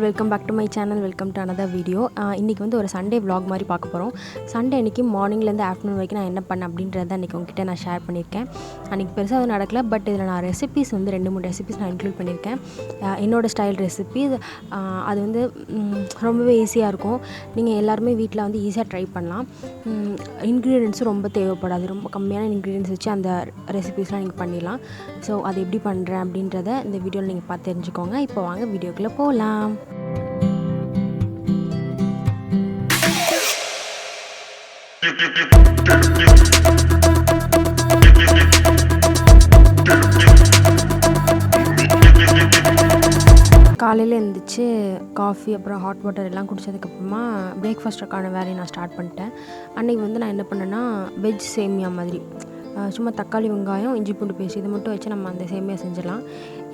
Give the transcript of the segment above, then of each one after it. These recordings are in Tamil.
Welcome back to my channel. Welcome to another video. இன்றைக்கி வந்து ஒரு சண்டே vlog மாதிரி பார்க்க போகிறோம். சண்டே அன்றைக்கி மார்னிங்லேருந்து ஆஃப்டர்நூன் வரைக்கும் நான் என்ன பண்ணேன் அப்படின்றத அன்றைக்கி உங்ககிட்ட நான் ஷேர் பண்ணியிருக்கேன். அன்றைக்கி பெருசாக அது நடக்கல, பட் இதில் நான் ரெசிபீஸ் வந்து 2-3 ரெசிபீஸ் நான் இன்க்ளூட் பண்ணியிருக்கேன். என்னோடய ஸ்டைல் ரெசிபி. அது வந்து ரொம்பவே ஈஸியாக இருக்கும். நீங்கள் எல்லாருமே வீட்டில் வந்து ஈஸியாக ட்ரை பண்ணலாம். இன்க்ரீடியன்ஸும் ரொம்ப தேவைப்படாது. ரொம்ப கம்மியான இன்க்ரீடியன்ஸ் வச்சு அந்த ரெசிபீஸ்லாம் நீங்கள் பண்ணிடலாம். ஸோ அது எப்படி பண்ணுறேன் அப்படின்றத இந்த வீடியோவில் நீங்கள் பார்த்து தெரிஞ்சுக்கோங்க. இப்போ வாங்க வீடியோக்குள்ளே போகலாம். காலையில் எழுந்திரிச்சு காஃபி அப்புறம் ஹாட் வாட்டர் எல்லாம் குடித்ததுக்கப்புறமா பிரேக்ஃபாஸ்ட்டுக்கான வேலையை நான் ஸ்டார்ட் பண்ணிட்டேன். அன்றைக்கி வந்து நான் என்ன பண்ணேன்னா வெஜ் சேமியா மாதிரி சும்மா தக்காளி வெங்காயம் இஞ்சி பூண்டு பேஸ்ட் இது மட்டும் வச்சு நம்ம அந்த சேமியா செஞ்சிடலாம்.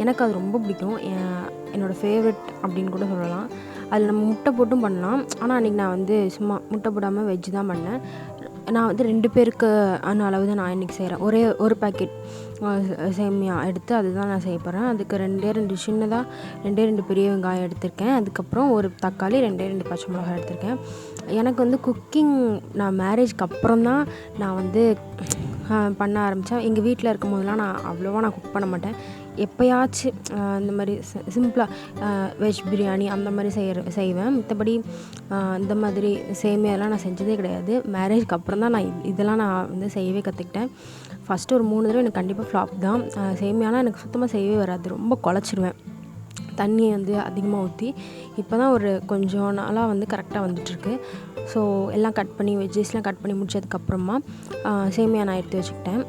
எனக்கு அது ரொம்ப பிடிக்கும். என்னோடய ஃபேவரட் அப்படின்னு கூட சொல்லலாம். அதில் நம்ம முட்டை போட்டும் பண்ணலாம். ஆனால் அன்றைக்கி நான் வந்து சும்மா முட்டை போடாமல் வெஜ் தான் பண்ணேன். நான் வந்து 2 பேருக்கு ஆன அளவு தான் நான் இன்றைக்கி செய்கிறேன். ஒரு பேக்கெட் சேமியா எடுத்து அதுதான் நான் செய்ய போகிறேன். அதுக்கு 2 சின்னதாக 2 பெரிய வெங்காயம் எடுத்திருக்கேன். அதுக்கப்புறம் ஒரு தக்காளி 2 பச்சை மிளகாய் எடுத்திருக்கேன். எனக்கு வந்து குக்கிங் நான் மேரேஜ்க்கு அப்புறம் தான் நான் வந்து பண்ண ஆரம்பித்தேன். எங்கள் வீட்டில் இருக்கும் போதெல்லாம் நான் அவ்வளோவா நான் குக் பண்ண மாட்டேன். எப்போயாச்சும் இந்த மாதிரி சிம்பிளாக வெஜ் பிரியாணி அந்த மாதிரி செய்வேன். மற்றபடி இந்த மாதிரி சேமியாலாம் நான் செஞ்சதே கிடையாது. மேரேஜ்க்கு அப்புறம் தான் நான் இதெல்லாம் நான் வந்து செய்யவே கற்றுக்கிட்டேன். ஃபஸ்ட்டு ஒரு 3 தடவை எனக்கு கண்டிப்பாக ஃப்ளாப் தான். சேமியாலாம் எனக்கு சுத்தமாக செய்யவே வராது. ரொம்ப குழச்சிருவேன். தண்ணியை வந்து அதிகமாக ஊற்றி இப்போ தான் ஒரு கொஞ்சம் நாளாக வந்து கரெக்டாக வந்துட்டுருக்கு. ஸோ எல்லாம் கட் பண்ணி வெஜ்ஜஸ்லாம் கட் பண்ணி முடிச்சதுக்கப்புறமா சேமியா நான் எடுத்து வச்சுக்கிட்டேன்.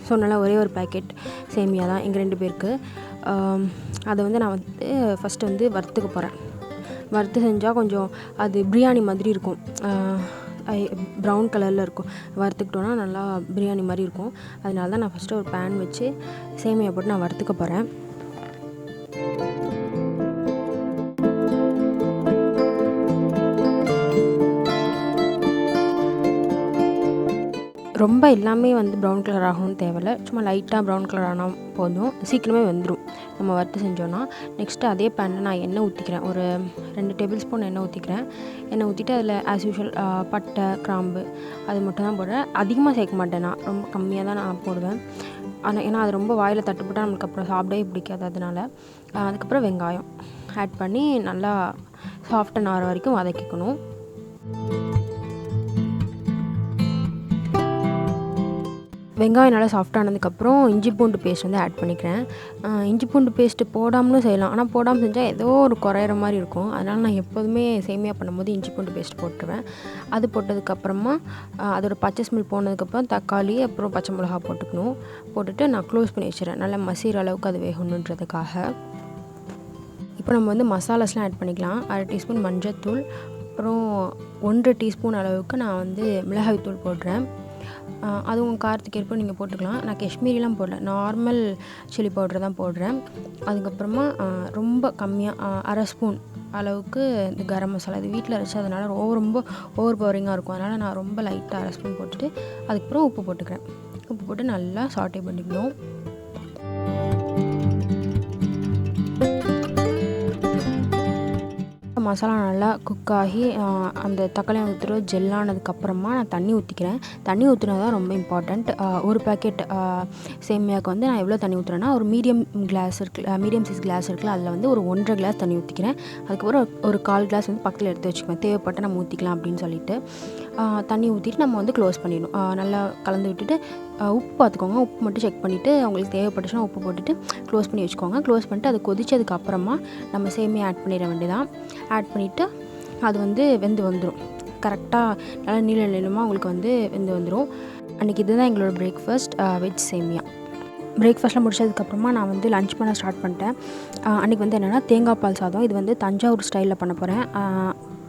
சொன்னால ஒரே ஒரு பேக்கெட் சேமியா தான் எங்கள் 2 பேருக்கு. அதை வந்து நான் வந்து ஃபஸ்ட்டு வந்து வறுத்துக்க போகிறேன். வறுத்து செஞ்சால் கொஞ்சம் அது பிரியாணி மாதிரி இருக்கும். ப்ரௌன் கலரில் இருக்கும். வறுத்துக்கிட்டோன்னா நல்லா பிரியாணி மாதிரி இருக்கும். அதனால தான் நான் ஃபஸ்ட்டு ஒரு பேன் வச்சு சேமியா போட்டு நான் வறுத்துக்க போகிறேன். ரொம்ப எல்லாமே வந்து ப்ரௌன் கலர் ஆகணும்னு தேவையில்லை. சும்மா லைட்டாக ப்ரௌன் கலர் ஆனால் போதும். சீக்கிரமே வெந்துடும் நம்ம வறுத்து செஞ்சோன்னா. நெக்ஸ்ட்டு அதே பேனில் நான் எண்ணெய் ஊற்றிக்கிறேன். ஒரு 2 டேபிள் ஸ்பூன் எண்ணெய் ஊற்றிக்கிறேன். எண்ணெய் ஊற்றிட்டு அதில் ஆஸ் யூஷுவல் பட்டை கிராம்பு அது மட்டும் தான் போடுறேன். அதிகமாக சேர்க்க மாட்டேன். நான் ரொம்ப கம்மியாக தான் நான் போடுவேன். ஆனால் ஏன்னா அது ரொம்ப வாயில் தட்டுப்பட்டால் நம்மளுக்கு அப்புறம் சாப்பிடவே பிடிக்காது. அதனால் அதுக்கப்புறம் வெங்காயம் ஆட் பண்ணி நல்லா சாஃப்டாக ஆகிற வரைக்கும் வதக்கிக்கணும். வெங்காயம் நல்லா சாஃப்டானதுக்கப்புறம் இஞ்சி பூண்டு பேஸ்ட் வந்து ஆட் பண்ணிக்கிறேன். இஞ்சி பூண்டு பேஸ்ட்டு போடாமலும் செய்யலாம். ஆனால் போடாமல் செஞ்சால் ஏதோ ஒரு குறையிற மாதிரி இருக்கும். அதனால் நான் எப்போதுமே சேமியா பண்ணும்போது இஞ்சி பூண்டு பேஸ்ட் போட்டுருவேன். அது போட்டதுக்கப்புறமா அதோட பச்சை ஸ்மெல் போனதுக்கப்புறம் தக்காளி அப்புறம் பச்சை மிளகா போட்டுக்கணும். போட்டுட்டு நான் க்ளோஸ் பண்ணி வச்சுறேன். நல்லா மசிகிற அளவுக்கு அது வேகணுன்றதுக்காக. இப்போ நம்ம வந்து மசாலாஸ்லாம் ஆட் பண்ணிக்கலாம். 1/2 டீஸ்பூன் மஞ்சள்தூள், அப்புறம் 1 டீஸ்பூன் அளவுக்கு நான் வந்து மிளகாய் தூள் போடுறேன். அது உங்கள் காரத்துக்கு ஏற்ப நீங்கள் போட்டுக்கலாம். நான் காஷ்மீரிலாம் போடல, நார்மல் சில்லி பவுடர் தான் போடுறேன். அதுக்கப்புறமா ரொம்ப கம்மியாக 1/2 ஸ்பூன் அளவுக்கு இந்த கரம் மசாலா. இது வீட்டில் அரைச்சதுனால ரொம்ப ஓவர் பவரிங்காக இருக்கும். அதனால் நான் ரொம்ப லைட்டாக 1/2 ஸ்பூன் போட்டுட்டு அதுக்கப்புறம் உப்பு போட்டுக்கிறேன். உப்பு போட்டு நல்லா சாட்டே பண்ணிக்கணும். மசாலா நல்லா குக் ஆகி அந்த தக்காளி ஊற்றுற ஜெல்லானதுக்கப்புறமா நான் தண்ணி ஊற்றிக்கிறேன். தண்ணி ஊற்றினா தான் ரொம்ப இம்பார்ட்டண்ட். ஒரு பேக்கெட் சேமியாவுக்கு வந்து நான் எவ்வளோ தண்ணி ஊற்றுறேன்னா ஒரு மீடியம் சைஸ் கிளாஸ் இருக்குல்ல, அதில் வந்து ஒரு 1.5 கிளாஸ் தண்ணி ஊற்றிக்கிறேன். அதுக்கப்புறம் ஒரு 1/4 கிளாஸ் வந்து பக்கத்தில் எடுத்து வச்சுக்குவேன். தேவைப்பட்ட நம்ம ஊற்றிக்கலாம் அப்படின்னு சொல்லிட்டு தண்ணி ஊற்றிட்டு நம்ம வந்து க்ளோஸ் பண்ணிடணும். நல்லா கலந்து விட்டுட்டு உப்பு பார்த்துக்கோங்க. உப்பு மட்டும் செக் பண்ணிவிட்டு உங்களுக்கு தேவைப்பட்டுச்சுன்னா உப்பு போட்டுட்டு க்ளோஸ் பண்ணி வச்சுக்கோங்க. க்ளோஸ் பண்ணிட்டு அது கொதிச்சதுக்கப்புறமா நம்ம சேமியா ஆட் பண்ணிட வேண்டியதான். ஆட் பண்ணிவிட்டு அது வந்து வெந்து வந்துடும். கரெக்டாக நல்லா நீளமாக உங்களுக்கு வந்து வெந்து வந்துடும். அன்றைக்கி இதுதான் எங்களோட பிரேக்ஃபாஸ்ட், வெஜ் சேமியா. பிரேக்ஃபாஸ்ட்லாம் முடிச்சதுக்கப்புறமா நான் வந்து லன்ச் பண்ண ஸ்டார்ட் பண்ணிட்டேன். அன்றைக்கி வந்து என்னென்னா தேங்காய் பால் சாதம். இது வந்து தஞ்சாவூர் ஸ்டைலில் பண்ண போகிறேன்.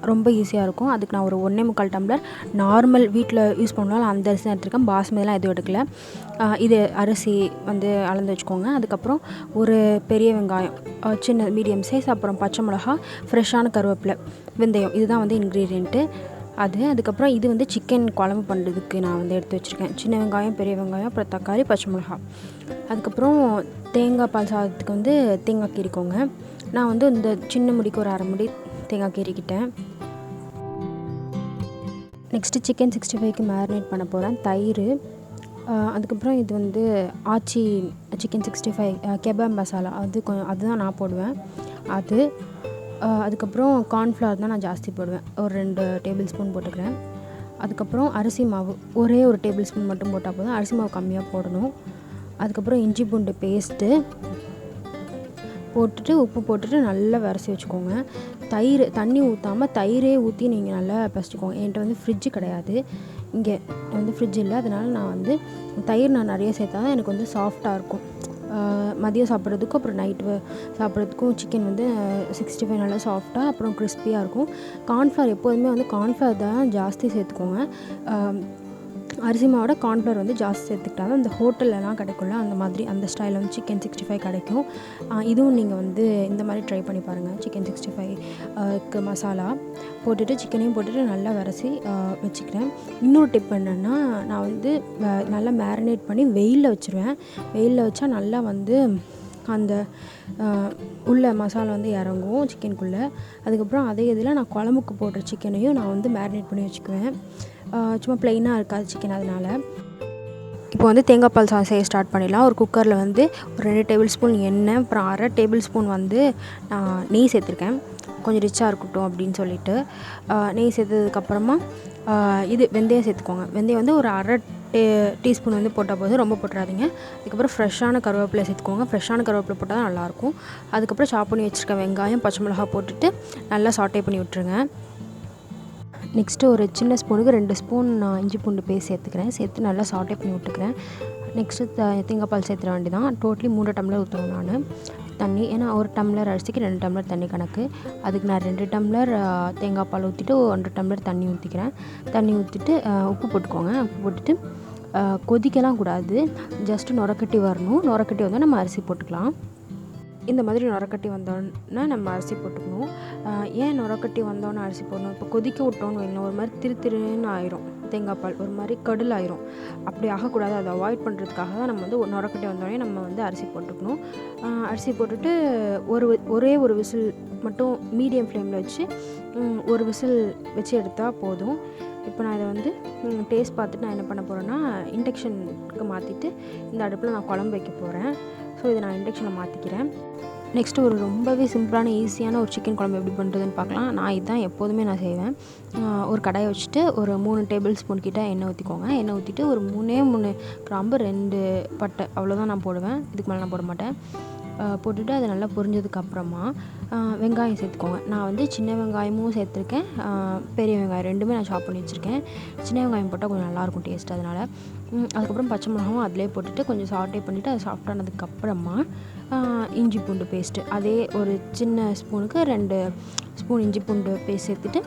ரொம்ப ஈஸியாக இருக்கும். அதுக்கு நான் ஒரு 1.25 டம்ளர் நார்மல் வீட்டில் யூஸ் பண்ணாலும் அந்த அரிசி தான் எடுத்துருக்கேன். பாஸ்மதிலாம் எதுவும் எடுக்கல. இது அரிசி வந்து அளந்து வச்சுக்கோங்க. அதுக்கப்புறம் ஒரு பெரிய வெங்காயம் சின்ன மீடியம் சைஸ், அப்புறம் பச்சை மிளகா, ஃப்ரெஷ்ஷான கருவேப்பிலை, வெந்தயம், இதுதான் வந்து இன்க்ரீடியண்ட்டு. அதுக்கப்புறம் இது வந்து சிக்கன் குழம்பு பண்ணுறதுக்கு நான் வந்து எடுத்து வச்சுருக்கேன். சின்ன வெங்காயம், பெரிய வெங்காயம், அப்புறம் தக்காளி, பச்சை மிளகா. அதுக்கப்புறம் தேங்காய் பால் சாதத்துக்கு வந்து தேங்காய் கீறிக்கோங்க. நான் வந்து இந்த சின்ன முடிக்கு ஒரு அரை முடி தேங்காய் கீறிக்கிட்டேன். நெக்ஸ்ட்டு சிக்கன் 65க்கு மேரினேட் பண்ண போகிறேன். தயிர், அதுக்கப்புறம் இது வந்து ஆச்சி சிக்கன் 65 கெபாப் மசாலா, அதுதான் நான் போடுவேன். அதுக்கப்புறம் கார்ன்ஃப்ளவர் தான் நான் ஜாஸ்தி போடுவேன், ஒரு 2 டேபிள் ஸ்பூன் போட்டுக்கிறேன். அதுக்கப்புறம் அரிசி மாவு ஒரே ஒரு டேபிள் ஸ்பூன் மட்டும் போட்டால் போதும், அரிசி மாவு கம்மியாக போடணும். அதுக்கப்புறம் இஞ்சி பூண்டு பேஸ்ட்டு போட்டுட்டு உப்பு போட்டுட்டு நல்லா விரசி வச்சுக்கோங்க. தண்ணி ஊற்றாமல் தயிரே ஊற்றி நீங்கள் நல்லா பசிச்சுக்கோங்க. என்கிட்ட வந்து ஃப்ரிட்ஜு கிடையாது, இங்கே வந்து ஃப்ரிட்ஜ் இல்லை, அதனால் நான் வந்து தயிர் நிறைய சேர்த்தா தான் எனக்கு வந்து சாஃப்டாக இருக்கும். மதியம் சாப்பிட்றதுக்கும் அப்புறம் நைட்டு சாப்பிட்றதுக்கும் சிக்கன் வந்து 65 நல்லா சாஃப்டாக அப்புறம் கிறிஸ்பியாக இருக்கும். கார்ன்ஃப்ளவர் எப்போதுமே வந்து கார்ன்ஃப்ளவர் தான் ஜாஸ்தி சேர்த்துக்கோங்க. அரிசி மாவோட கார்ன்ஃப்ளவர் வந்து ஜாஸ்தி சேர்த்துக்கிட்டாலும் இந்த ஹோட்டல்லலாம் கிடைக்கும்ல, அந்த மாதிரி அந்த ஸ்டைலில் வந்து சிக்கன் 65 கிடைக்கும். இதுவும் நீங்கள் வந்து இந்த மாதிரி ட்ரை பண்ணி பாருங்கள். சிக்கன் 65க்கு மசாலா போட்டுட்டு சிக்கனையும் போட்டுட்டு நல்லா விரசி வச்சுக்கிறேன். இன்னொரு டிப் என்னென்னா, நான் வந்து நல்லா மேரினேட் பண்ணி வெயிலில் வச்சுருவேன். வெயிலில் வச்சா நல்லா வந்து அந்த உள்ள மசாலா வந்து இறங்கும் சிக்கனுக்குள்ளே. அதுக்கப்புறம் அதே இதில் நான் குழம்புக்கு போடுற சிக்கனையும் நான் வந்து மேரினேட் பண்ணி வச்சுக்குவேன். சும்மா ப்ளைனாக இருக்காது சிக்கன். அதனால் இப்போ வந்து தேங்காய் பால் சாதம் செய்ய ஸ்டார்ட் பண்ணிடலாம். ஒரு குக்கரில் வந்து ஒரு 2 டேபிள் ஸ்பூன் எண்ணெய், அப்புறம் அரை டேபிள் ஸ்பூன் வந்து நான் நெய் சேர்த்துருக்கேன், கொஞ்சம் ரிச்சாக இருக்கட்டும் அப்படின்னு சொல்லிட்டு. நெய் சேர்த்ததுக்கப்புறமா இது வெந்தயம் சேர்த்துக்கோங்க. வெந்தயம் வந்து ஒரு அரை டீஸ்பூன் வந்து போட்டால் போதும், ரொம்ப போட்டுறாதீங்க. அதுக்கப்புறம் ஃப்ரெஷ்ஷான கருவேப்பிலை சேர்த்துக்கோங்க. ஃப்ரெஷ்ஷான கருவேப்பிலை போட்டால் தான் நல்லாயிருக்கும். அதுக்கப்புறம் சாப் பண்ணி வச்சுருக்க வெங்காயம், பச்சை மிளகா போட்டுட்டு நல்லா சாட்டே பண்ணி விட்டுருங்க. நெக்ஸ்ட்டு ஒரு சின்ன ஸ்பூனுக்கு 2 ஸ்பூன் நான் இஞ்சி பூண்டு பேஸ்ட் சேர்த்துக்கிறேன். சேர்த்து நல்லா சாட்டே பண்ணி விட்டுக்கிறேன். நெக்ஸ்ட்டு தேங்காய் பால் சேர்த்துற வேண்டியதான். டோட்டலி 3 டம்ளர் ஊற்றணும் நான் தண்ணி. ஏன்னா 1 டம்ளர் அரிசிக்கு 2 டம்ளர் தண்ணி கணக்கு. அதுக்கு நான் 2 டம்ளர் தேங்காய் பால் ஊற்றிட்டு 1 டம்ளர் தண்ணி ஊற்றிக்கிறேன். தண்ணி ஊற்றிட்டு உப்பு போட்டுக்கோங்க. உப்பு போட்டுட்டு கொதிக்கலாம் கூடாது, ஜஸ்ட்டு நுரக்கட்டி வரணும். நுரக்கட்டி வந்தால் நம்ம அரிசி போட்டுக்கலாம். இந்த மாதிரி நுரக்கட்டி வந்தோன்னா நம்ம அரிசி போட்டுக்கணும். ஏன் நுரக்கட்டி வந்தோன்னே அரிசி போடணும்? இப்போ கொதிக்க விட்டோன்னு வைங்களேன், ஒரு மாதிரி திருன்னு ஆயிரும் தேங்காய் பால், ஒரு மாதிரி கடுல் ஆயிரும். அப்படி ஆகக்கூடாது, அதை அவாய்ட் பண்ணுறதுக்காக தான் நம்ம வந்து நுரக்கட்டி வந்தோடனே நம்ம வந்து அரிசி போட்டுக்கணும். அரிசி போட்டுட்டு ஒரே ஒரு விசில் மட்டும் மீடியம் ஃப்ளேமில் வச்சு ஒரு விசில் வச்சு எடுத்தால் போதும். இப்போ நான் இதை வந்து டேஸ்ட் பார்த்துட்டு நான் என்ன பண்ண போகிறேன்னா, இண்டக்ஷனுக்கு மாற்றிட்டு இந்த அடுப்பில் நான் குழம்பு வைக்க போகிறேன். ஸோ இதை நான் இண்டக்ஷனில் மாற்றிக்கிறேன். நெக்ஸ்ட்டு ஒரு ரொம்பவே சிம்பிளான ஈஸியான ஒரு சிக்கன் குழம்பு எப்படி பண்ணுறதுன்னு பார்க்கலாம். நான் இதுதான் எப்போதுமே நான் செய்வேன். ஒரு கடாயை வச்சுட்டு ஒரு 3 டேபிள் ஸ்பூன் கிட்ட எண்ணெய் ஊற்றிக்கோங்க. எண்ணெய் ஊற்றிட்டு ஒரு 3 கிராம்பு 2 பட்டை அவ்வளோதான் நான் போடுவேன், இதுக்கு மேலே நான் போட மாட்டேன். போட்டுட்டு அது நல்லா பொரிஞ்சதுக்கப்புறமா வெங்காயம் சேர்த்துக்கோங்க. நான் வந்து சின்ன வெங்காயமும் சேர்த்துருக்கேன், பெரிய வெங்காயம் 2மே நான் சாப் பண்ணி வச்சுருக்கேன். சின்ன வெங்காயம் போட்டால் கொஞ்சம் நல்லாயிருக்கும் டேஸ்ட், அதனால். அதுக்கப்புறம் பச்சை மிளகாவும் அதிலே போட்டுட்டு கொஞ்சம் சாட்டே பண்ணிவிட்டு அது சாஃப்டானதுக்கப்புறமா இஞ்சி பூண்டு பேஸ்ட்டு அதே ஒரு சின்ன ஸ்பூனுக்கு 2 ஸ்பூன் இஞ்சி பூண்டு பேஸ்ட் சேர்த்துட்டு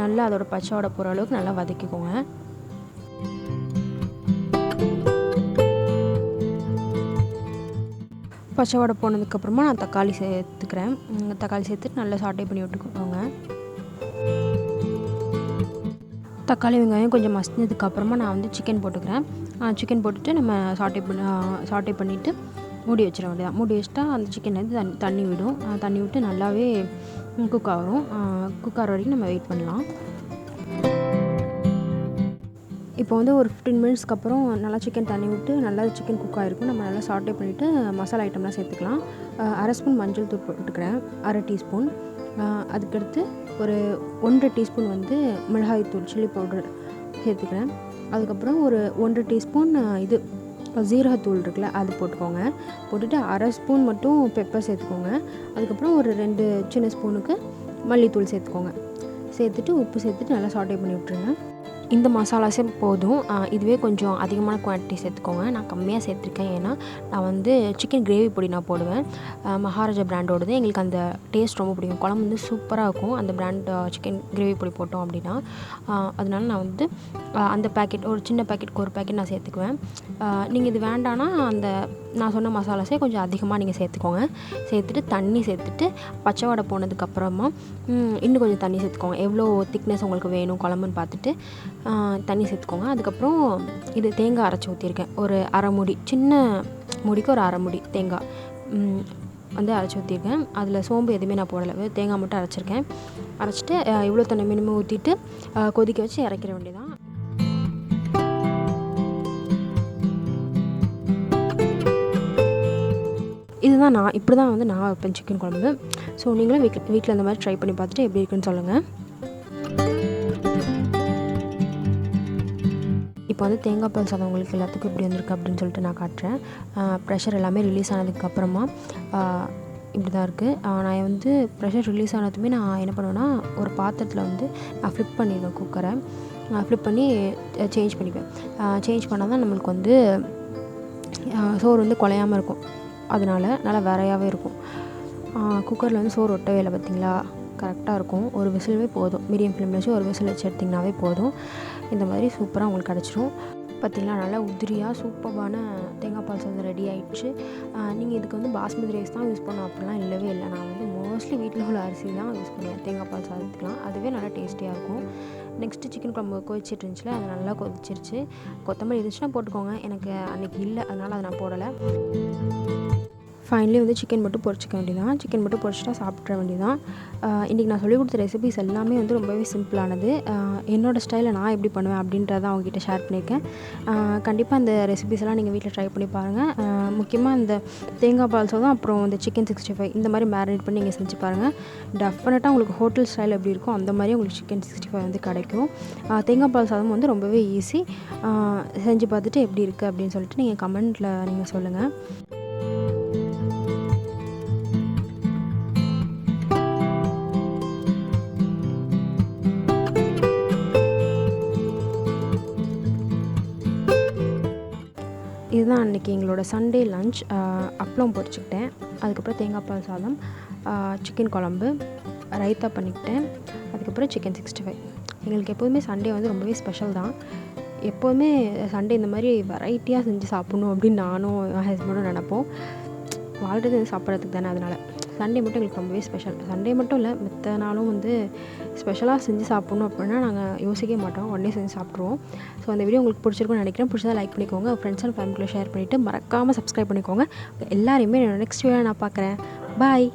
நல்லா அதோட பச்சையோட போகிற அளவுக்கு நல்லா வதக்கிக்கோங்க. பச்சை வடை போனதுக்கப்புறமா நான் தக்காளி சேர்த்துக்கிறேன். தக்காளி சேர்த்துட்டு நல்லா சாட்டே பண்ணி விட்டுக்கோங்க. தக்காளி வெங்காயம் கொஞ்சம் மசிஞ்சதுக்கப்புறமா நான் வந்து சிக்கன் போட்டுக்கிறேன். சிக்கன் போட்டுட்டு நம்ம சாட்டே பண்ணிவிட்டு மூடி வச்சிட வேண்டியதான். மூடி வச்சுட்டா அந்த சிக்கன் வந்து தண்ணி விடும். தண்ணி விட்டு நல்லாவே குக் ஆகும். குக் ஆகிற வரைக்கும் நம்ம வெயிட் பண்ணலாம். இப்போ வந்து ஒரு 15 மினிட்ஸ்க்கு அப்புறம் நல்லா சிக்கன் தண்ணி விட்டு நல்லா சிக்கன் குக் ஆகிருக்கும். நம்ம நல்லா சாட்டே பண்ணிவிட்டு மசாலா ஐட்டம்லாம் சேர்த்துக்கலாம். அரை ஸ்பூன் மஞ்சள் தூள் போட்டுக்கிறேன், அரை டீஸ்பூன். அதுக்கடுத்து ஒரு 1 டீஸ்பூன் வந்து மிளகாய் தூள் சில்லி பவுடர் சேர்த்துக்கிறேன். அதுக்கப்புறம் ஒரு 1 டீஸ்பூன் இது ஜீரகத்தூள் இருக்குல்ல, அது போட்டுக்கோங்க. போட்டுட்டு அரை ஸ்பூன் மட்டும் பெப்பர் சேர்த்துக்கோங்க. அதுக்கப்புறம் ஒரு 2 சின்ன ஸ்பூனுக்கு மல்லித்தூள் சேர்த்துக்கோங்க. சேர்த்துட்டு உப்பு சேர்த்துட்டு நல்லா சாட்டே பண்ணி விட்டுருங்க. இந்த மசாலாஸே போதும். இதுவே கொஞ்சம் அதிகமான குவான்டிட்டி சேர்த்துக்கோங்க. நான் கம்மியாக சேர்த்துருக்கேன், ஏன்னா நான் வந்து சிக்கன் கிரேவி பொடி நான் போடுவேன், மகாராஜா பிராண்டோடது. எங்களுக்கு அந்த டேஸ்ட் ரொம்ப பிடிக்கும். குழம்பு வந்து சூப்பராக இருக்கும் அந்த பிராண்ட் சிக்கன் கிரேவி பொடி போட்டோம் அப்படின்னா. அதனால நான் வந்து அந்த பேக்கெட், ஒரு சின்ன பேக்கெட்டுக்கு ஒரு பேக்கெட் நான் சேர்த்துக்குவேன். நீங்கள் இது வேண்டான்னா அந்த நான் சொன்ன மசாலாஸே கொஞ்சம் அதிகமாக நீங்கள் சேர்த்துக்கோங்க. சேர்த்துட்டு தண்ணி சேர்த்துட்டு பச்சை வடை போனதுக்கப்புறமா இன்னும் கொஞ்சம் தண்ணி சேர்த்துக்கோங்க. எவ்வளோ திக்னஸ் உங்களுக்கு வேணும் குழம்புன்னு பார்த்துட்டு தண்ணி சேர்த்துக்கோங்க. அதுக்கப்புறம் இது தேங்காய் அரைச்சி ஊற்றிருக்கேன், ஒரு அரை மூடி, சின்ன மூடிக்கு ஒரு அரை மூடி தேங்காய். வந்து அரைச்சி ஊற்றிருக்கேன். அதில் சோம்பு எதுவுமே நான் போடலை, தேங்காய் மட்டும் அரைச்சிருக்கேன். அரைச்சிட்டு இவ்வளோ தண்ணி மினிமம் ஊற்றிட்டு கொதிக்க வச்சு இறக்கிற வேண்டியதான். இதுதான் இப்படி தான் வந்து நான் வைப்பேன் சிக்கன் குழம்பு. ஸோ நீங்களும் வீட்டில் இந்த மாதிரி ட்ரை பண்ணி பார்த்துட்டு எப்படி இருக்குன்னு சொல்லுங்கள். இப்போ வந்து தேங்காய் பால் சாதம் உங்களுக்கு எல்லாத்துக்கும் எப்படி வந்திருக்கு அப்படின்னு சொல்லிட்டு நான் காட்டுறேன். ப்ரெஷர் எல்லாமே ரிலீஸ் ஆனதுக்கப்புறமா இப்படி தான் இருக்குது. நான் வந்து ப்ரெஷர் ரிலீஸ் ஆனதுமே நான் என்ன பண்ணுவேன்னா, ஒரு பாத்திரத்தில் வந்து நான் ஃப்ளிப் பண்ணிடுவேன் குக்கரை. ஃப்ளிப் பண்ணி சேஞ்ச் பண்ணிப்பேன். சேஞ்ச் பண்ணால் தான் நம்மளுக்கு வந்து சோறு வந்து குலையாமல் இருக்கும். அதனால நல்லா விரையாகவே இருக்கும். குக்கரில் வந்து சோறு ஒட்டவே இல்லை பார்த்திங்களா, கரெக்டாக இருக்கும். ஒரு விசிலுமே போதும். மீடியம் ஃப்ளேமில் வச்சு ஒரு விசில் வச்சு எடுத்திங்கனாவே போதும். இந்த மாதிரி சூப்பராக உங்களுக்கு கிடச்சிரும். பார்த்திங்களா, நல்லா உதிரியாக சூப்பரான தேங்காய் பால் சாதம் ரெடி ஆகிடுச்சு. நீங்கள் இதுக்கு வந்து பாஸ்மதி ரைஸ் தான் யூஸ் பண்ணணும் அப்படிலாம் இல்லவே இல்லை. நான் வந்து மோஸ்ட்லி வீட்டில் உள்ள அரிசி தான் யூஸ் பண்ணுவேன் தேங்காய் பால் சாதத்துக்குலாம். அதுவே நல்லா டேஸ்டியாக இருக்கும். நெக்ஸ்ட்டு சிக்கன் குழம்பு கொதிச்சிட்டு இருந்துச்சுல, அது நல்லா கொதிச்சிருச்சு. கொத்தமல்லி இருந்துச்சுன்னா போட்டுக்கோங்க. எனக்கு அன்றைக்கி இல்லை, அதனால் அதை நான் போடலை. ஃபைனலி வந்து சிக்கன் மட்டும் பொரிச்சிக்க வேண்டியதான். சிக்கன் மட்டும் பொரிச்சிட்டா சாப்பிட்ற வேண்டியதான். இன்றைக்கி நான் சொல்லிக் கொடுத்த ரெசிபிஸ் எல்லாமே வந்து ரொம்பவே சிம்பிளானது. என்னோடய ஸ்டைலில் நான் எப்படி பண்ணுவேன் அப்படின்றத அவங்ககிட்ட ஷேர் பண்ணியிருக்கேன். கண்டிப்பாக அந்த ரெசிபிஸ் எல்லாம் நீங்கள் வீட்டில் ட்ரை பண்ணி பாருங்கள். முக்கியமாக இந்த தேங்காய் பால் சாதம், அப்புறம் இந்த சிக்கன் 65 இந்த மாதிரி மேரினேட் பண்ணி நீங்கள் செஞ்சு பாருங்கள். டெஃபினட்டாக உங்களுக்கு ஹோட்டல் ஸ்டைல் எப்படி இருக்கும் அந்த மாதிரி உங்களுக்கு சிக்கன் 65 வந்து கிடைக்கும். தேங்காய் பால் சாதம் வந்து ரொம்பவே ஈஸி. செஞ்சு பார்த்துட்டு எப்படி இருக்குது அப்படின்னு சொல்லிட்டு நீங்கள் கமெண்ட்டில் நீங்கள் சொல்லுங்கள். இதுதான் அன்றைக்கி எங்களோட சண்டே லன்ச். அப்பளம் பொரிச்சுக்கிட்டேன். அதுக்கப்புறம் தேங்காய் பால் சாதம், சிக்கன் குழம்பு, ரைத்தா பண்ணிக்கிட்டேன். அதுக்கப்புறம் சிக்கன் 65. எங்களுக்கு எப்போதுமே சண்டே வந்து ரொம்பவே ஸ்பெஷல் தான். எப்போதுமே சண்டே இந்த மாதிரி வெரைட்டியாக செஞ்சு சாப்பிட்ணும் அப்படின்னு நானும் என் ஹஸ்பண்டும் நினப்போம். வாழ்கிறது சாப்பிட்றதுக்கு தானே, அதனால் சண்டே மட்டும் எங்களுக்கு ரொம்பவே ஸ்பெஷல். சண்டே மட்டும் இல்லை, மற்ற நாளும் வந்து ஸ்பெஷலாக செஞ்சு சாப்பிட்ணும் அப்படின்னா நாங்கள் யோசிக்க மாட்டோம், உடனே செஞ்சு சாப்பிட்ருவோம். ஸோ அந்த வீடியோ உங்களுக்கு பிடிச்சிருக்குன்னு நினைக்கிறேன். பிடிச்சதா லைக் பண்ணிக்கோங்க, ஃப்ரெண்ட்ஸ் அண்ட் ஃபேமிலியில் ஷேர் பண்ணிவிட்டு மறக்காமல் சப்ஸ்கிரைப் பண்ணிக்கோங்க. எல்லாரையுமே நெக்ஸ்ட் வீடியோ நான் பார்க்குறேன். பாய்.